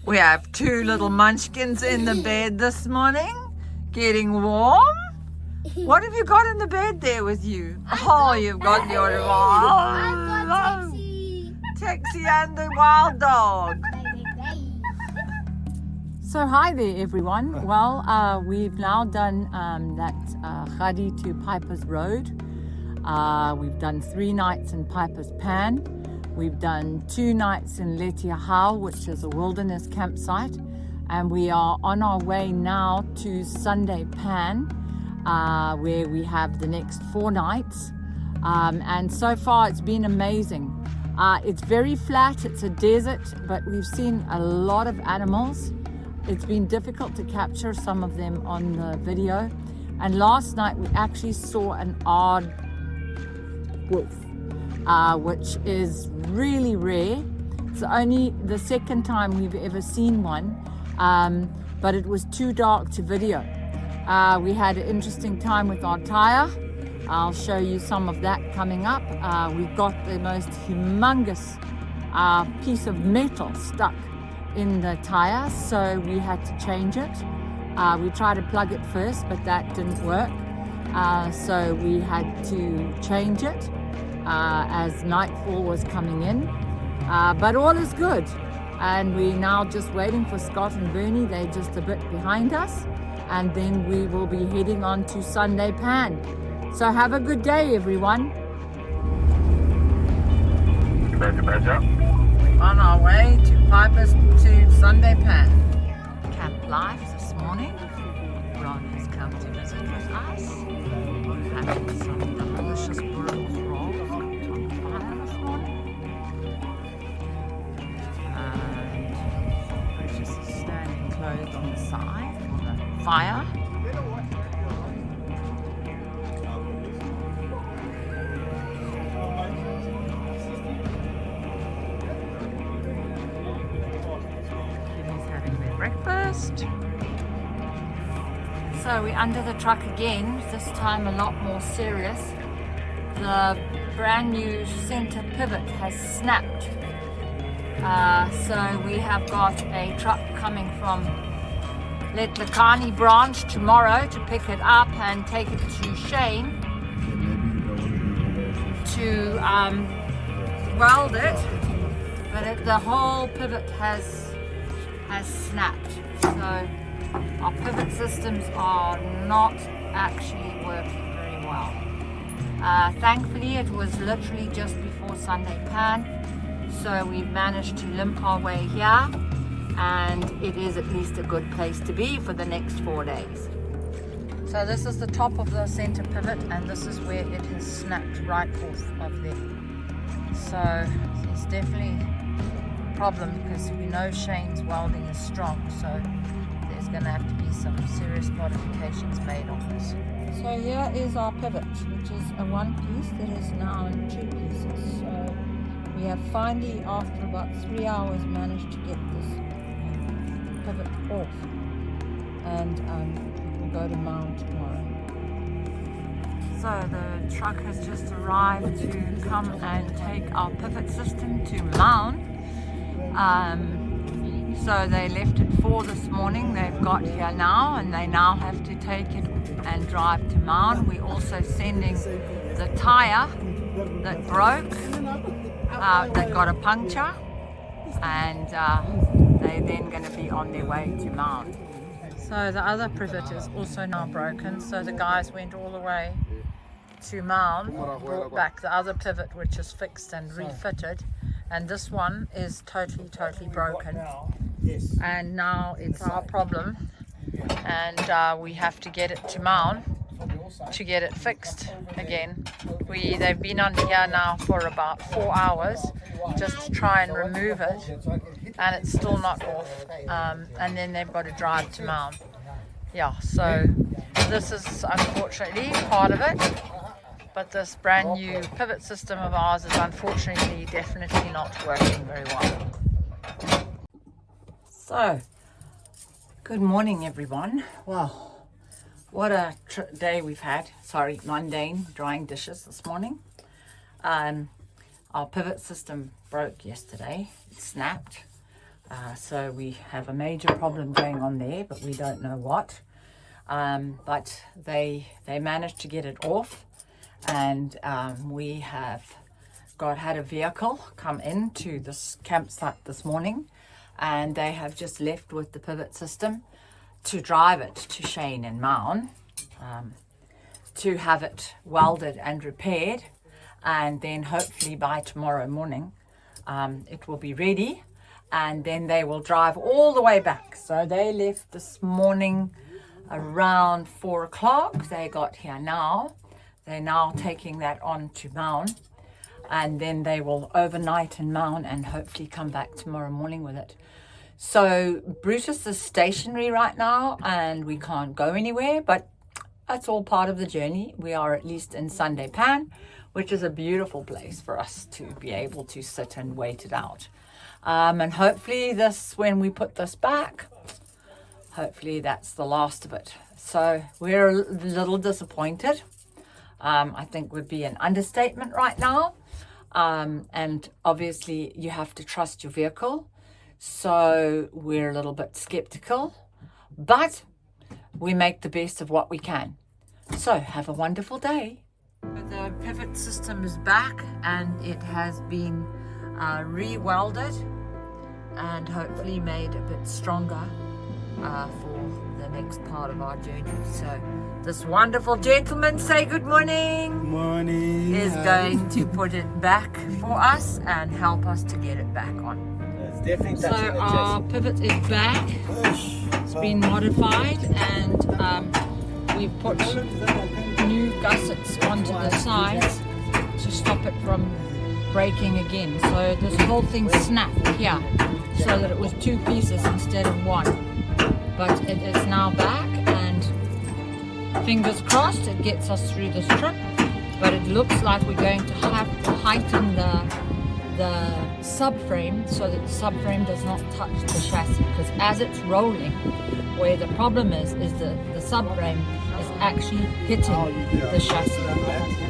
We have two little munchkins in the bed this morning, getting warm. What have you got in the bed there with you? Oh, you've got your taxi and the wild dog. So hi there everyone. Well, we've now done that Gadi to Piper's Road. We've done 3 nights in Piper's Pan. We've done 2 nights in Letiahau, which is a wilderness campsite. And we are on our way now to Sunday Pan, where we have the next 4 nights. And so far it's been amazing. It's very flat, it's a desert, but we've seen a lot of animals. It's been difficult to capture some of them on the video. And last night we actually saw an odd wolf, which is really rare. It's only the second time we've ever seen one, but it was too dark to video. We had an interesting time with our tire. I'll show you some of that coming up. We've got the most humongous piece of metal stuck in the tire, so we had to change it. We tried to plug it first, but that didn't work, so we had to change it as nightfall was coming in, but all is good, and we're now just waiting for Scott and Bernie. They're just a bit behind us, and then we will be heading on to Sunday Pan. So have a good day everyone. On our way to Piper's to Sunday Pan. Camp life this morning. Ron has come to visit with us. We're having some delicious burgers rolls on the fire this morning. And we're just standing clothed on the side on the fire. Breakfast. So we're under the truck again, this time a lot more serious. The brand new center pivot has snapped. So we have got a truck coming from Letlakani branch tomorrow to pick it up and take it to Shane to weld it, but the whole pivot has snapped, so our pivot systems are not actually working very well. Thankfully it was literally just before Sunday Pan, so we've managed to limp our way here, and it is at least a good place to be for the next 4 days. So this is the top of the center pivot, and this is where it has snapped right off of there. So it's definitely problem, because we know Shane's welding is strong, so there's going to have to be some serious modifications made on this. So here is our pivot, which is a 1 piece that is now in 2 pieces. So we have finally, after about 3 hours, managed to get this pivot off, and we'll go to Mount tomorrow. So the truck has just arrived to come and take our pivot system to Mount. So they left at 4 this morning. They've got here now, and they now have to take it and drive to Mount. We're also sending the tire that broke, that got a puncture, and they're then going to be on their way to Mount. So the other pivot is also now broken, so the guys went all the way to Mount, brought back the other pivot, which is fixed and refitted. And this one is totally broken, and now it's our problem, and we have to get it to Mount to get it fixed again. They've been under here now for about 4 hours just to try and remove it, and it's still not off, and then they've got to drive to Mount. Yeah, so this is unfortunately part of it. But this brand new pivot system of ours is unfortunately definitely not working very well. So, good morning everyone. Well, what a day we've had. Sorry, mundane drying dishes this morning. Our pivot system broke yesterday. It snapped. So we have a major problem going on there, but we don't know what. But they managed to get it off, and we have had a vehicle come into this campsite this morning, and they have just left with the pivot system to drive it to Shane and Maun, to have it welded and repaired, and then hopefully by tomorrow morning it will be ready, and then they will drive all the way back. So they left this morning around 4 o'clock. They got here now. They're now taking that on to Maun, and then they will overnight in Maun and hopefully come back tomorrow morning with it. So Brutus is stationary right now and we can't go anywhere, but that's all part of the journey. We are at least in Sunday Pan, which is a beautiful place for us to be able to sit and wait it out. And hopefully when we put this back, hopefully that's the last of it. So we're a little disappointed. I think would be an understatement right now. And obviously you have to trust your vehicle. So we're a little bit skeptical, but we make the best of what we can. So have a wonderful day. The pivot system is back and it has been re-welded and hopefully made a bit stronger for the next part of our journey. So this wonderful gentleman, say good morning. Morning. Is going to put it back for us and help us to get it back on. It's definitely So touching the our chest. pivot is back. It's been modified, and we've put new gussets onto the sides to stop it from breaking again. So this whole thing snapped here so that it was 2 pieces instead of 1. But it is now back, and fingers crossed it gets us through this trip. But it looks like we're going to have to heighten the subframe so that the subframe does not touch the chassis, because as it's rolling, where the problem is the subframe is actually hitting the chassis.